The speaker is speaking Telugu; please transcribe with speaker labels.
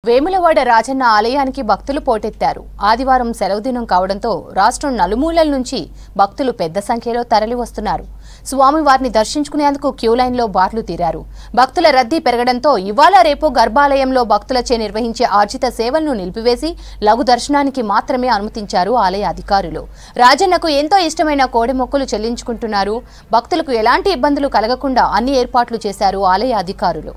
Speaker 1: వేములవాడ రాజన్న ఆలయానికి భక్తులు పోటెత్తారు. ఆదివారం సెలవు దినం కావడంతో రాష్ట్రం నలుమూలల నుంచి భక్తులు పెద్ద సంఖ్యలో తరలివస్తున్నారు. స్వామివారిని దర్శించుకునేందుకు క్యూ లైన్లో బార్లు తీరారు. భక్తుల రద్దీ పెరగడంతో ఇవాళ రేపు గర్భాలయంలో భక్తులచే నిర్వహించే ఆర్జిత సేవలను నిలిపివేసి లఘు దర్శనానికి మాత్రమే అనుమతించారు ఆలయ అధికారులు. రాజన్నకు ఎంతో ఇష్టమైన కోడె మొక్కులు చెల్లించుకుంటున్నారు. భక్తులకు ఎలాంటి ఇబ్బందులు కలగకుండా అన్ని ఏర్పాట్లు చేశారు ఆలయ అధికారులు.